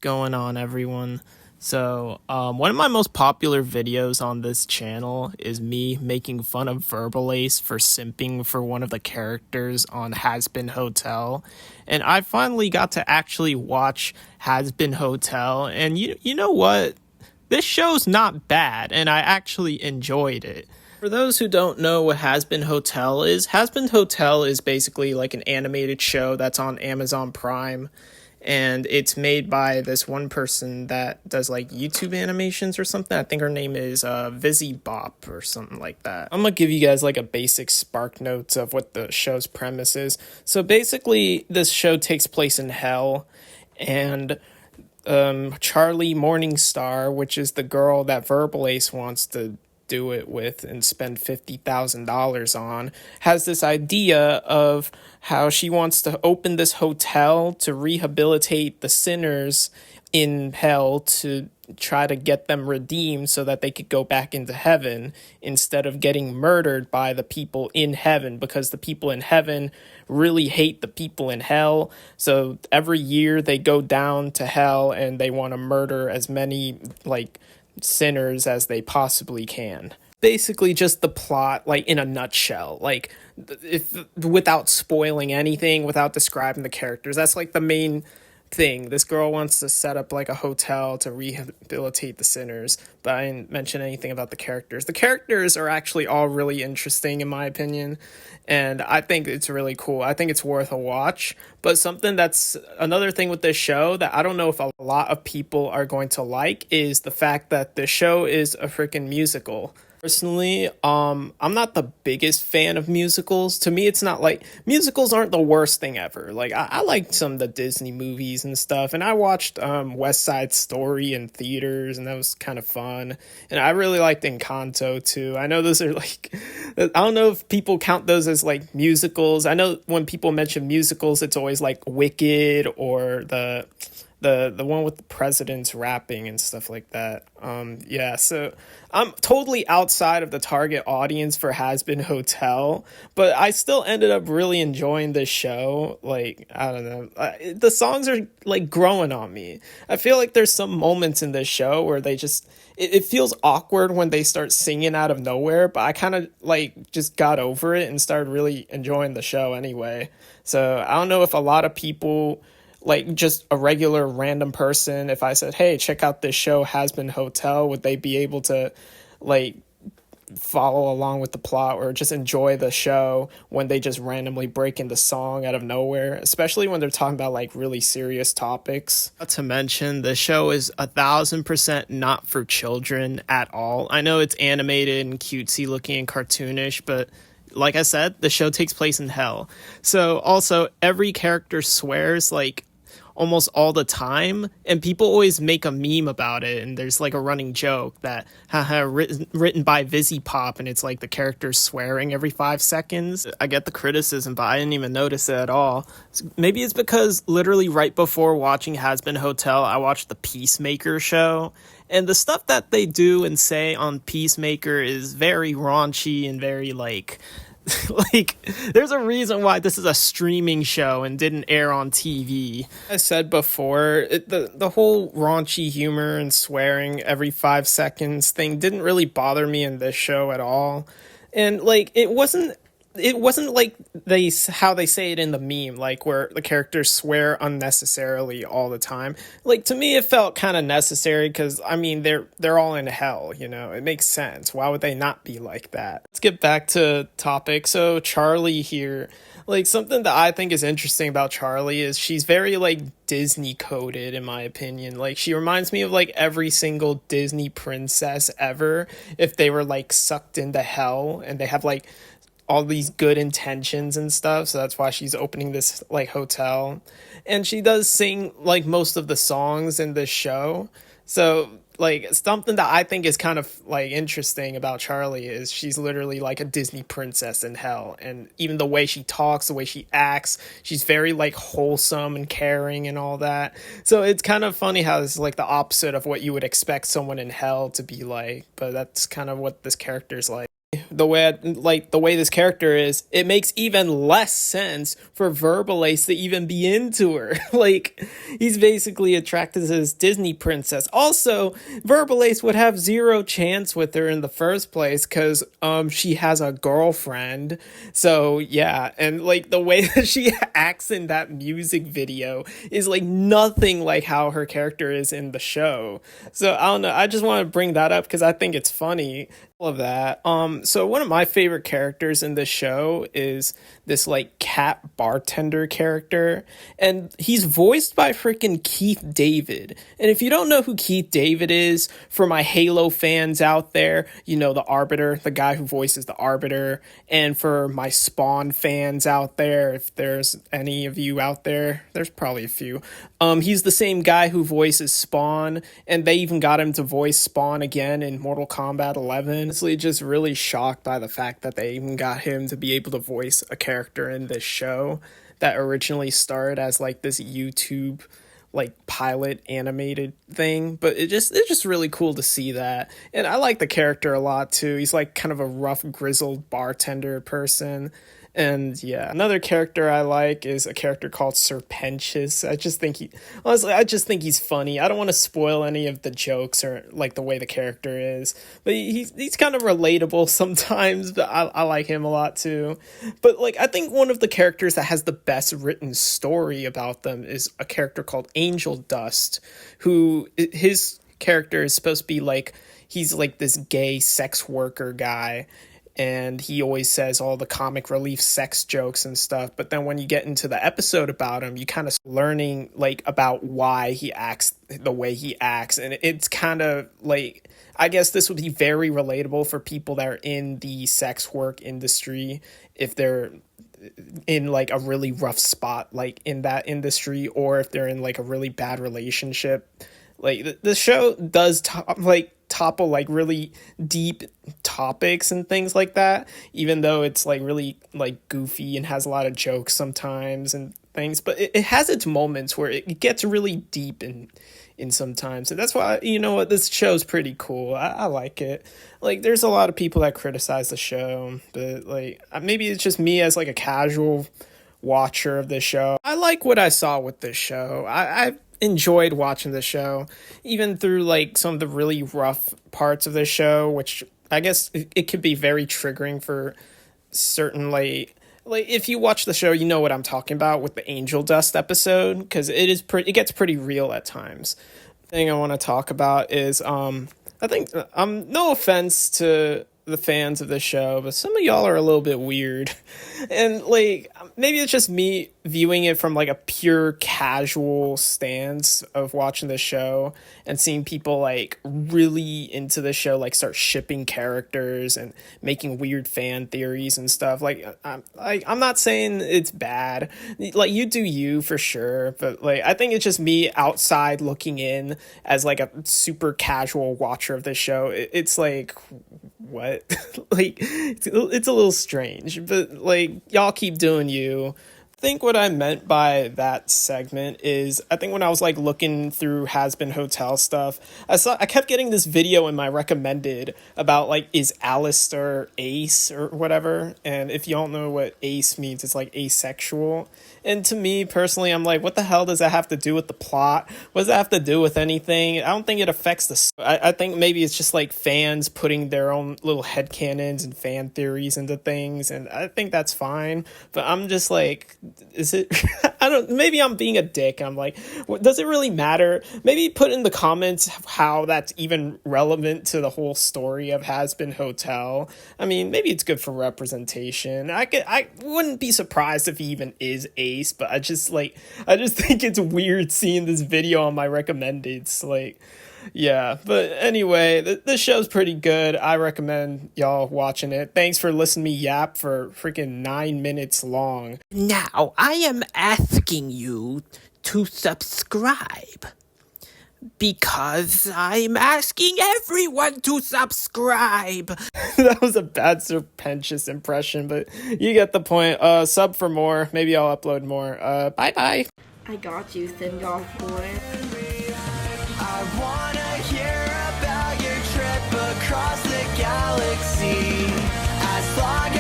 Going on, everyone? One of my most popular videos on this channel is me making fun of Verbal Ace for simping for one of the characters on Hazbin Hotel. And I finally got to actually watch Hazbin Hotel, and you know what? This show's not bad, and I actually enjoyed it. For those who don't know what Hazbin Hotel is basically like an animated show that's on Amazon Prime, and it's made by this one person that does like YouTube animations or something. I think her name is Vizzy Bop or something like that. I'm gonna give you guys like a basic spark notes of what the show's premise is. So basically, this show takes place in hell, and Charlie Morningstar, which is the girl that Verbal Ace wants to do it with and spend $50,000 on, has this idea of how she wants to open this hotel to rehabilitate the sinners in hell, to try to get them redeemed so that they could go back into heaven instead of getting murdered by the people in heaven, because the people in heaven really hate the people in hell. So every year they go down to hell and they want to murder as many like sinners as they possibly can. Basically just the plot, like in a nutshell, like if without spoiling anything, without describing the characters, that's like the main thing. This girl wants to set up like a hotel to rehabilitate the sinners, but I didn't mention anything about the characters. The characters are actually all really interesting in my opinion, and I think it's really cool. I think it's worth a watch. But something that's another thing with this show that I don't know if a lot of people are going to like is the fact that the show is a freaking musical. Personally, I'm not the biggest fan of musicals. To me, it's not like musicals aren't the worst thing ever. Like I like some of the Disney movies and stuff, and I watched West Side Story in theaters, and that was kind of fun. And I really liked Encanto too. I know those are like, I don't know if people count those as like musicals. I know when people mention musicals, it's always like Wicked or the one with the presidents rapping and stuff like that. So I'm totally outside of the target audience for Hazbin Hotel, but I still ended up really enjoying this show. Like, I don't know, the songs are like growing on me. I feel like there's some moments in this show where they just, it feels awkward when they start singing out of nowhere, but I kind of like just got over it and started really enjoying the show anyway. So I don't know if a lot of people, like just a regular random person, if I said, hey, check out this show Hazbin Hotel, would they be able to like follow along with the plot or just enjoy the show when they just randomly break into song out of nowhere, especially when they're talking about like really serious topics? Not to mention, the show is 1,000% not for children at all. I know it's animated and cutesy looking and cartoonish, but like I said, the show takes place in hell. So also every character swears like almost all the time, and people always make a meme about it, and there's like a running joke that haha, written by Vizzy Pop, and it's like the characters swearing every 5 seconds. I get the criticism, but I didn't even notice it at all. Maybe it's because literally right before watching Hazbin Hotel, I watched the Peacemaker show, and the stuff that they do and say on Peacemaker is very raunchy and very like like, there's a reason why this is a streaming show and didn't air on TV. I said before, the whole raunchy humor and swearing every 5 seconds thing didn't really bother me in this show at all. And like, it wasn't like how they say it in the meme, like where the characters swear unnecessarily all the time. Like, to me, it felt kind of necessary because I mean they're all in hell, you know. It makes sense. Why would they not be like that? Let's get back to topic. So Charlie here, like something that I think is interesting about Charlie is she's very like Disney coded in my opinion. Like she reminds me of like every single Disney princess ever if they were like sucked into hell and they have like all these good intentions and stuff. So that's why she's opening this like hotel, and she does sing like most of the songs in this show. So like something that I think is kind of like interesting about Charlie is she's literally like a Disney princess in hell, and even the way she talks, the way she acts, she's very like wholesome and caring and all that. So it's kind of funny how it's like the opposite of what you would expect someone in hell to be like, but that's kind of what this character's like. the way this character is, it makes even less sense for Verbalace to even be into her. Like, he's basically attracted to this Disney princess. Also, Verbalace would have zero chance with her in the first place because she has a girlfriend. So yeah, and like the way that she acts in that music video is like nothing like how her character is in the show. So I don't know, I just want to bring that up because I think it's funny. All of that. So one of my favorite characters in this show is this like cat bartender character, and he's voiced by freaking Keith David. And if you don't know who Keith David is, for my Halo fans out there, you know the Arbiter, the guy who voices the Arbiter, and for my Spawn fans out there, if there's any of you out there, there's probably a few. He's the same guy who voices Spawn, and they even got him to voice Spawn again in Mortal Kombat 11. Honestly, just really shocked by the fact that they even got him to be able to voice a character in this show that originally started as like this YouTube like pilot animated thing. But it's just really cool to see that. And I like the character a lot too. He's like kind of a rough, grizzled bartender person. And yeah, another character I like is a character called Serpentious. I just think he's funny. I don't want to spoil any of the jokes or like the way the character is, but he's kind of relatable sometimes. But I like him a lot too. But like, I think one of the characters that has the best written story about them is a character called Angel Dust, who his character is supposed to be like, he's like this gay sex worker guy. And he always says all the comic relief sex jokes and stuff. But then when you get into the episode about him, you kind of learning like about why he acts the way he acts. And it's kind of like, I guess this would be very relatable for people that are in the sex work industry, if they're in like a really rough spot like in that industry, or if they're in like a really bad relationship. Like the show does topple like really deep topics and things like that, even though it's like really like goofy and has a lot of jokes sometimes and things, but it has its moments where it gets really deep in sometimes. And that's why, you know what, this show's pretty cool. I like it. Like, there's a lot of people that criticize the show, but like maybe it's just me as like a casual watcher of this show. I like what I saw with this show. I enjoyed watching the show, even through like some of the really rough parts of the show, which I guess it could be very triggering for certain like if you watch the show, you know what I'm talking about with the Angel Dust episode, because it gets pretty real at times. The thing I want to talk about is I think no offense to the fans of the show, but some of y'all are a little bit weird. And like, maybe it's just me viewing it from like a pure casual stance of watching the show and seeing people like really into the show, like start shipping characters and making weird fan theories and stuff. Like, I'm not saying it's bad. Like, you do you for sure, but like, I think it's just me outside looking in as like a super casual watcher of the show. It's like, what? Like, it's a little strange, but like, y'all keep doing you. I think what I meant by that segment is, I think when I was like looking through Hazbin Hotel stuff, I kept getting this video in my recommended about like, is Alistair ace or whatever? And if y'all know what ace means, it's like asexual. And to me personally, I'm like, what the hell does that have to do with the plot? What does that have to do with anything? I don't think it affects the... I think maybe it's just like fans putting their own little headcanons and fan theories into things, and I think that's fine. But I'm just like, is it... maybe I'm being a dick. I'm like, does it really matter? Maybe put in the comments how that's even relevant to the whole story of Hazbin Hotel. I mean, maybe it's good for representation. I wouldn't be surprised if he even is ace, but I just think it's weird seeing this video on my recommendeds. Like, yeah, but anyway, this show's pretty good. I recommend y'all watching it. Thanks for listening to me yap for freaking 9 minutes long. Now, I am asking you to subscribe. Because I'm asking everyone to subscribe. That was a bad Serpentious impression, but you get the point. Sub for more. Maybe I'll upload more. Bye-bye. I got you, thin golf boy. I wanna hear about your trip across the galaxy. fog